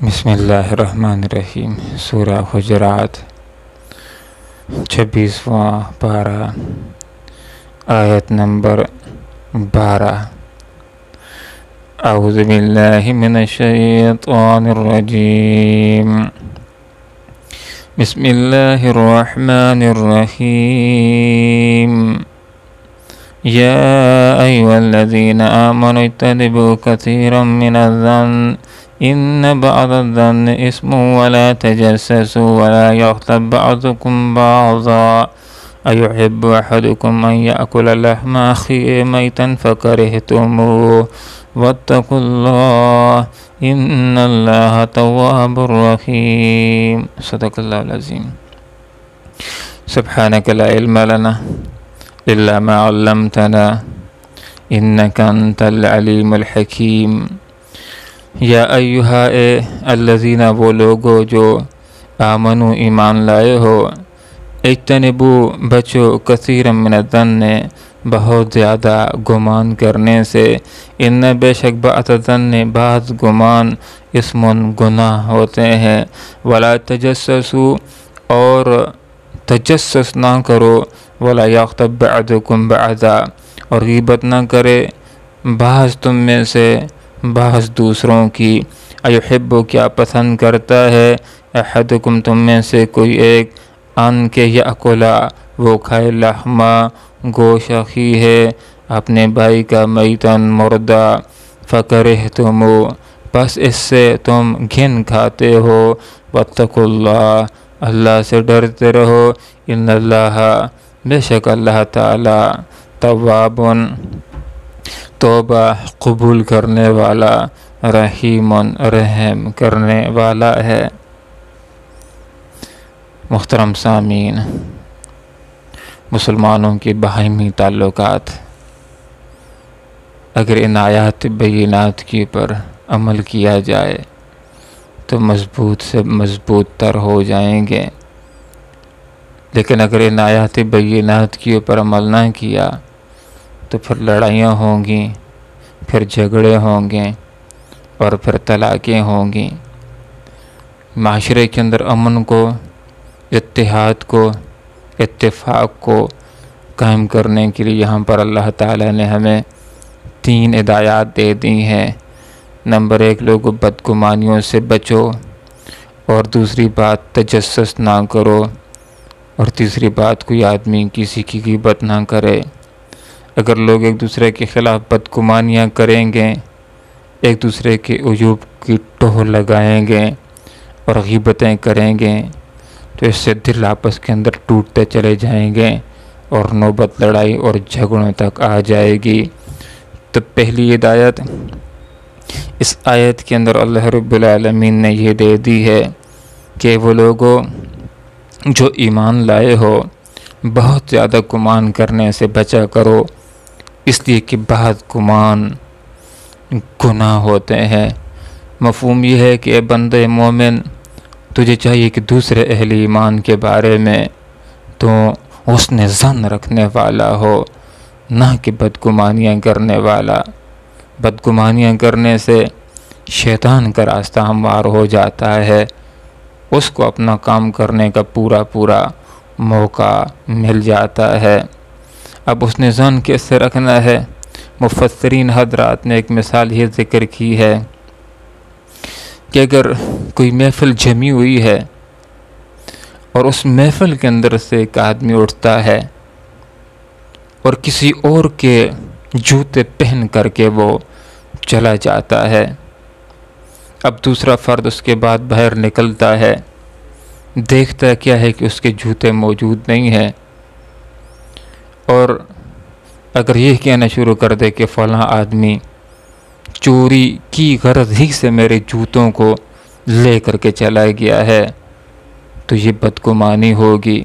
بسم اللہ الرحمن الرحیم۔ سورہ حجرات 26واں پارہ آیت نمبر 12۔ اعوذ باللہ من الشیطان الرجیم، بسم اللہ الرحمن الرحیم۔ یا ایھا الذین آمنوا اجتنبوا کثیرا من الظن ان بعض الظن اسم ولا تجسسوا ولا یغتب بعضکم بعضا ایحب احدکم ان یأکل لحم اخیہ میتا فکرہتموہ واتقوا اللہ ان اللہ تواب رحیم۔ صدق اللہ العظیم۔ سبحانک لا علم لنا الا ما علمتنا انک انت العلیم الحکیم۔ یا ایہا الذین، وہ لوگو جو آمنو ایمان لائے ہو، اجتنبو بچو، کثیرا من الظن بہت زیادہ گمان کرنے سے، ان بے شک بعض الظن بعض گمان اسم گناہ ہوتے ہیں، ولا تجسسوا اور تجسس نہ کرو، ولا یغتب بعضکم بعضا اور غیبت نہ کرے بعض تم میں سے بعض دوسروں کی، ایحب کیا پسند کرتا ہے، احدکم تم میں سے کوئی ایک، ان کے یأکلا وہ کھائے، لحما گوشت، اخیہ ہے اپنے بھائی کا، میتن مردہ، فکرہتمو پس اس سے تم گھن کھاتے ہو، واتقوا اللہ اللہ سے ڈرتے رہو، ان اللہ بے شک اللہ تعالی تواب توبہ قبول کرنے والا، رحیم رحم کرنے والا ہے۔ محترم سامعین، مسلمانوں کے باہمی تعلقات اگر ان آیات بینات کے اوپر عمل کیا جائے تو مضبوط سے مضبوط تر ہو جائیں گے، لیکن اگر ان آیات بینات کے اوپر عمل نہ کیا تو پھر لڑائیاں ہوں گی، پھر جھگڑے ہوں گے اور پھر طلاقیں ہوں گی۔ معاشرے کے اندر امن کو، اتحاد کو، اتفاق کو قائم کرنے کے لیے یہاں پر اللہ تعالیٰ نے ہمیں 3 ہدایات دے دی ہیں۔ نمبر 1، لوگوں بدگمانیوں سے بچو، اور دوسری بات تجسس نہ کرو، اور تیسری بات کوئی آدمی کسی کی غیبت نہ کرے۔ اگر لوگ ایک دوسرے کے خلاف بدگمانیاں کریں گے، ایک دوسرے کے عیوب کی ٹوہ لگائیں گے اور غیبتیں کریں گے تو اس سے دل آپس کے اندر ٹوٹتے چلے جائیں گے اور نوبت لڑائی اور جھگڑوں تک آ جائے گی۔ تو پہلی ہدایت اس آیت کے اندر اللہ رب العالمین نے یہ دے دی ہے کہ وہ لوگوں جو ایمان لائے ہو بہت زیادہ گمان کرنے سے بچا کرو، اس لیے کہ بعض گمان گناہ ہوتے ہیں۔ مفہوم یہ ہے کہ اے بندے مومن، تجھے چاہیے کہ دوسرے اہل ایمان کے بارے میں تو حسن ظن رکھنے والا ہو، نہ کہ بدگمانیاں کرنے والا۔ بدگمانیاں کرنے سے شیطان کا راستہ ہموار ہو جاتا ہے، اس کو اپنا کام کرنے کا پورا موقع مل جاتا ہے۔ اب اس نے ظن کیسے رکھنا ہے؟ مفسرین حضرات نے ایک مثال یہ ذکر کی ہے کہ اگر کوئی محفل جمی ہوئی ہے اور اس محفل کے اندر سے ایک آدمی اٹھتا ہے اور کسی اور کے جوتے پہن کر کے وہ چلا جاتا ہے، اب دوسرا فرد اس کے بعد باہر نکلتا ہے، دیکھتا کیا ہے کہ اس کے جوتے موجود نہیں ہیں، اور اگر یہ کہنا شروع کر دے کہ فلاں آدمی چوری کی غرض ہی سے میرے جوتوں کو لے کر کے چلا گیا ہے، تو یہ بدگمانی ہوگی۔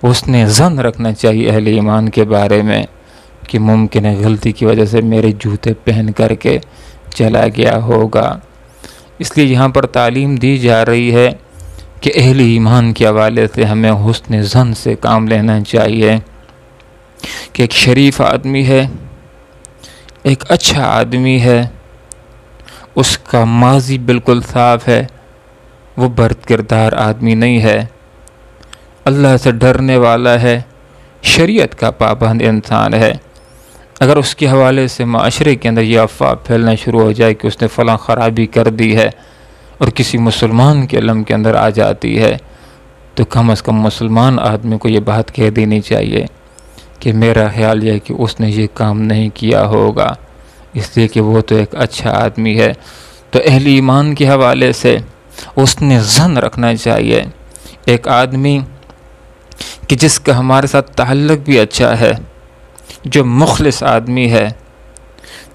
اس نے ظن رکھنا چاہیے اہل ایمان کے بارے میں کہ ممکن ہے غلطی کی وجہ سے میرے جوتے پہن کر کے چلا گیا ہوگا۔ اس لیے یہاں پر تعلیم دی جا رہی ہے کہ اہل ایمان کے حوالے سے ہمیں حسن ظن سے کام لینا چاہیے کہ ایک شریف آدمی ہے، ایک اچھا آدمی ہے، اس کا ماضی بالکل صاف ہے، وہ بد کردار آدمی نہیں ہے، اللہ سے ڈرنے والا ہے، شریعت کا پابند انسان ہے۔ اگر اس کے حوالے سے معاشرے کے اندر یہ افواہ پھیلنا شروع ہو جائے کہ اس نے فلاں خرابی کر دی ہے اور کسی مسلمان کے علم کے اندر آ جاتی ہے، تو کم از کم مسلمان آدمی کو یہ بات کہہ دینی چاہیے کہ میرا خیال یہ ہے کہ اس نے یہ کام نہیں کیا ہوگا، اس لیے کہ وہ تو ایک اچھا آدمی ہے۔ تو اہل ایمان کے حوالے سے اس نے ظن رکھنا چاہیے۔ ایک آدمی کہ جس کا ہمارے ساتھ تعلق بھی اچھا ہے، جو مخلص آدمی ہے،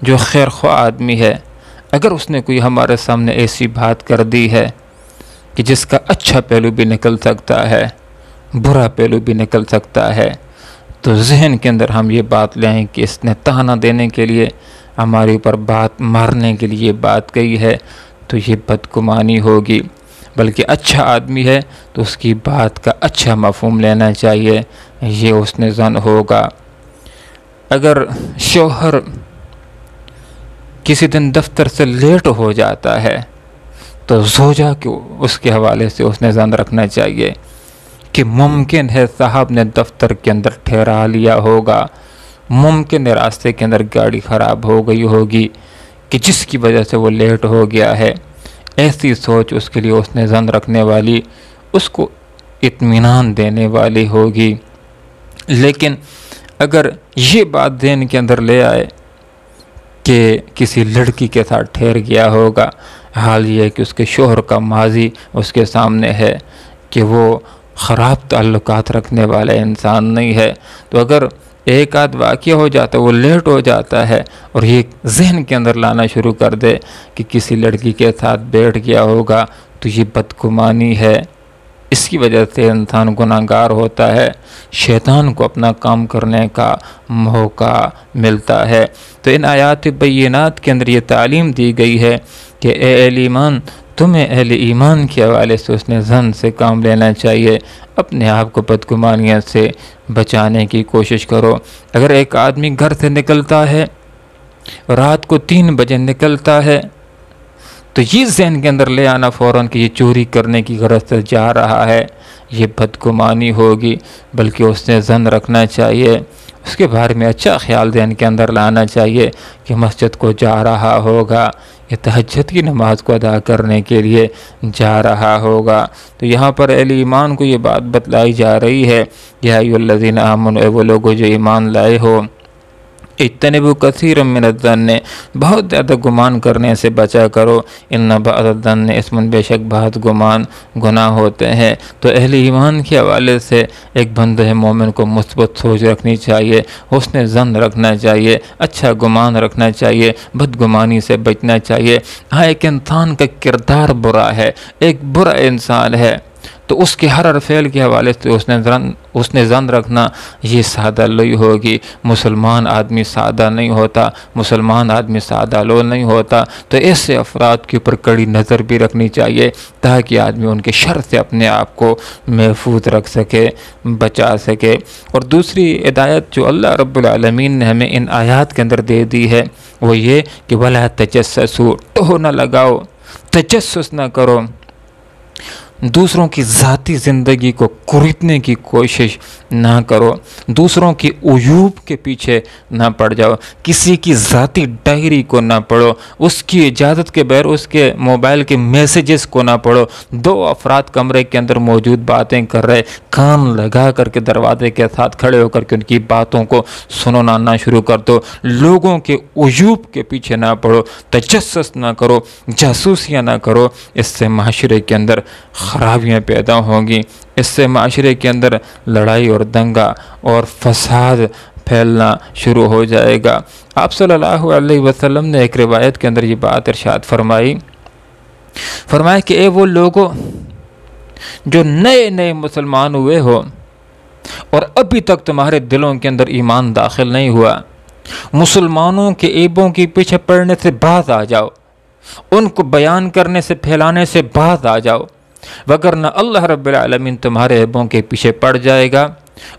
جو خیر خواہ آدمی ہے، اگر اس نے کوئی ہمارے سامنے ایسی بات کر دی ہے کہ جس کا اچھا پہلو بھی نکل سکتا ہے، برا پہلو بھی نکل سکتا ہے، تو ذہن کے اندر ہم یہ بات لیں کہ اس نے تانا دینے کے لیے، ہمارے اوپر بات مارنے کے لیے بات کہی ہے، تو یہ بدگمانی ہوگی۔ بلکہ اچھا آدمی ہے تو اس کی بات کا اچھا مفہوم لینا چاہیے، یہ اس نے ظن ہوگا۔ اگر شوہر کسی دن دفتر سے لیٹ ہو جاتا ہے تو زوجہ کو اس کے حوالے سے اس نے ظن رکھنا چاہیے کہ ممکن ہے صاحب نے دفتر کے اندر ٹھہرا لیا ہوگا، ممکن ہے راستے کے اندر گاڑی خراب ہو گئی ہوگی کہ جس کی وجہ سے وہ لیٹ ہو گیا ہے۔ ایسی سوچ اس کے لیے اس نے ظن رکھنے والی، اس کو اطمینان دینے والی ہوگی۔ لیکن اگر یہ بات ذہن کے اندر لے آئے کہ کسی لڑکی کے ساتھ ٹھہر گیا ہوگا، حال یہ ہے کہ اس کے شوہر کا ماضی اس کے سامنے ہے کہ وہ خراب تعلقات رکھنے والا انسان نہیں ہے، تو اگر ایک آدھ واقعہ ہو جاتا ہے، وہ لیٹ ہو جاتا ہے اور یہ ذہن کے اندر لانا شروع کر دے کہ کسی لڑکی کے ساتھ بیٹھ گیا ہوگا، تو یہ بدگمانی ہے۔ اس کی وجہ سے انسان گناہگار ہوتا ہے، شیطان کو اپنا کام کرنے کا موقع ملتا ہے۔ تو ان آیات بینات کے اندر یہ تعلیم دی گئی ہے کہ اے اہل ایمان، تمہیں اہل ایمان کے حوالے سے اس نے ظن سے کام لینا چاہیے، اپنے آپ کو بدگمانیوں سے بچانے کی کوشش کرو۔ اگر ایک آدمی گھر سے نکلتا ہے، رات کو 3 بجے نکلتا ہے، تو یہ ذہن کے اندر لے آنا فوراً کہ یہ چوری کرنے کی غرض سے جا رہا ہے، یہ بدگمانی ہوگی۔ بلکہ اس نے ظن رکھنا چاہیے، اس کے بارے میں اچھا خیال ذہن کے اندر لانا چاہیے کہ مسجد کو جا رہا ہوگا، یہ تہجد کی نماز کو ادا کرنے کے لیے جا رہا ہوگا۔ تو یہاں پر اہل ایمان کو یہ بات بتلائی جا رہی ہے، یا ایھا الذین آمنوا، اے وہ لوگو جو ایمان لائے ہو، اجتنبوا کثیرا من الظن، بہت زیادہ گمان کرنے سے بچا کرو، ان بعض الظن اسم، بے شک بعض گمان گناہ ہوتے ہیں۔ تو اہل ایمان کے حوالے سے ایک بندہ مومن کو مثبت سوچ رکھنی چاہیے، حسن ظن رکھنا چاہیے، اچھا گمان رکھنا چاہیے، بدگمانی سے بچنا چاہیے۔ ہاں، ایک انسان کا کردار برا ہے، ایک برا انسان ہے، تو اس کے ہر فعل کے حوالے سے اس نے ظن رکھنا یہ سادہ لوئی ہوگی۔ مسلمان آدمی سادہ نہیں ہوتا، مسلمان آدمی سادہ لو نہیں ہوتا۔ تو ایسے افراد کے اوپر کڑی نظر بھی رکھنی چاہیے تاکہ آدمی ان کے شر سے اپنے آپ کو محفوظ رکھ سکے، بچا سکے۔ اور دوسری ہدایت جو اللہ رب العالمین نے ہمیں ان آیات کے اندر دے دی ہے وہ یہ کہ وَلَا تَجَسَّسُوا، ٹوہ نہ لگاؤ، تجسس نہ کرو، دوسروں کی ذاتی زندگی کو کریدنے کی کوشش نہ کرو، دوسروں کی عیوب کے پیچھے نہ پڑ جاؤ، کسی کی ذاتی ڈائری کو نہ پڑھو، اس کی اجازت کے بغیر اس کے موبائل کے میسیجز کو نہ پڑھو۔ 2 افراد کمرے کے اندر موجود باتیں کر رہے، کان لگا کر کے دروازے کے ساتھ کھڑے ہو کر کے ان کی باتوں کو سننا شروع کر دو۔ لوگوں کے عیوب کے پیچھے نہ پڑھو، تجسس نہ کرو، جاسوسیاں نہ کرو، اس سے معاشرے کے اندر خرابیاں پیدا ہوں گی، اس سے معاشرے کے اندر لڑائی اور دنگا اور فساد پھیلنا شروع ہو جائے گا۔ آپ صلی اللہ علیہ وسلم نے ایک روایت کے اندر یہ بات ارشاد فرمایا کہ اے وہ لوگوں جو نئے مسلمان ہوئے ہو اور ابھی تک تمہارے دلوں کے اندر ایمان داخل نہیں ہوا، مسلمانوں کے عیبوں کے پیچھے پڑنے سے باز آ جاؤ، ان کو بیان کرنے سے پھیلانے سے باز آ جاؤ، وگرنہ اللہ رب العالمین تمہارے عیبوں کے پیچھے پڑ جائے گا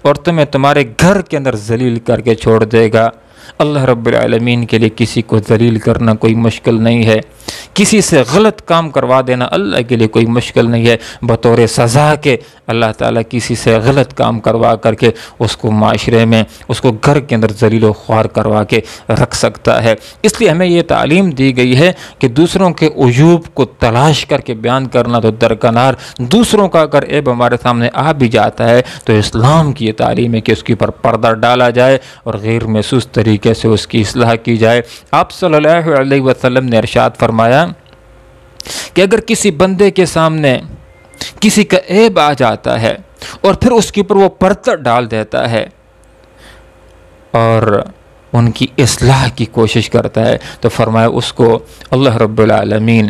اور تمہیں تمہارے گھر کے اندر ذلیل کر کے چھوڑ دے گا۔ اللہ رب العالمین کے لیے کسی کو ذلیل کرنا کوئی مشکل نہیں ہے، کسی سے غلط کام کروا دینا اللہ کے لیے کوئی مشکل نہیں ہے، بطور سزا کے اللہ تعالیٰ کسی سے غلط کام کروا کر کے اس کو معاشرے میں، اس کو گھر کے اندر ذلیل و خوار کروا کے رکھ سکتا ہے۔ اس لیے ہمیں یہ تعلیم دی گئی ہے کہ دوسروں کے عیوب کو تلاش کر کے بیان کرنا تو درکنار، دوسروں کا اگر عیب ہمارے سامنے آ بھی جاتا ہے تو اسلام کی یہ تعلیم ہے کہ اس کے اوپر پردہ ڈالا جائے اور غیر محسوس طریقے سے اس کی اصلاح کی جائے۔ آپ صلی اللہ علیہ وسلم نے ارشاد فرمایا کہ اگر کسی بندے کے سامنے کسی کا عیب آ جاتا ہے اور پھر اس کے اوپر وہ پردہ ڈال دیتا ہے اور ان کی اصلاح کی کوشش کرتا ہے تو فرمایا اس کو اللہ رب العالمین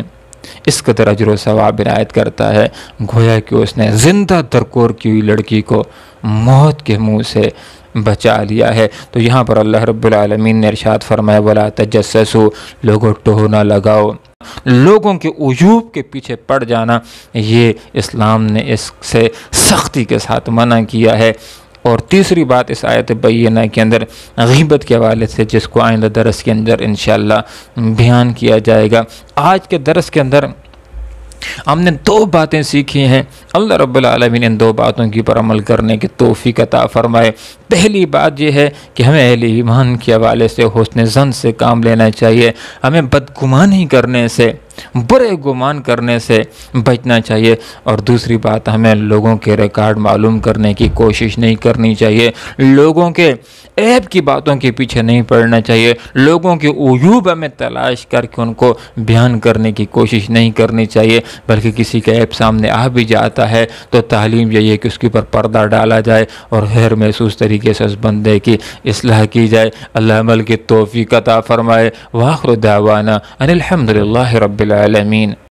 اس قدر اجر و ثواب عنایت کرتا ہے گویا کہ اس نے زندہ درکور کی ہوئی لڑکی کو موت کے منہ سے بچا لیا ہے۔ تو یہاں پر اللہ رب العالمین نے ارشاد فرمایا وَلَا تَجَسَّسُوا، لوگوں ٹوہ نہ لگاؤ، لوگوں کے عیوب کے پیچھے پڑ جانا یہ اسلام نے اس سے سختی کے ساتھ منع کیا ہے۔ اور تیسری بات اس آیت بینہ کے اندر غیبت کے حوالے سے جس کو آئندہ درس کے اندر انشاءاللہ بیان کیا جائے گا۔ آج کے درس کے اندر ہم نے 2 باتیں سیکھی ہیں، اللہ رب العالمین ان 2 باتوں کی پر عمل کرنے کی توفیق عطا فرمائے۔ پہلی بات یہ ہے کہ ہمیں اہل ایمان کے حوالے سے حسن ظن سے کام لینا چاہیے، ہمیں بدگمانی کرنے سے، برے گمان کرنے سے بچنا چاہیے، اور دوسری بات ہمیں لوگوں کے ریکارڈ معلوم کرنے کی کوشش نہیں کرنی چاہیے، لوگوں کے عیب کی باتوں کے پیچھے نہیں پڑنا چاہیے، لوگوں کے عیوب ہمیں تلاش کر کے ان کو بیان کرنے کی کوشش نہیں کرنی چاہیے، بلکہ کسی کا عیب سامنے آ بھی جاتا ہے تو تعلیم یہی ہے کہ اس کے اوپر پردہ ڈالا جائے اور غیر محسوس طریقے سے اس بندے کی اصلاح کی جائے۔ اللہ عمل کی توفیق عطا فرمائے۔ وآخر دعوانا ان الحمدللہ رب العالمین۔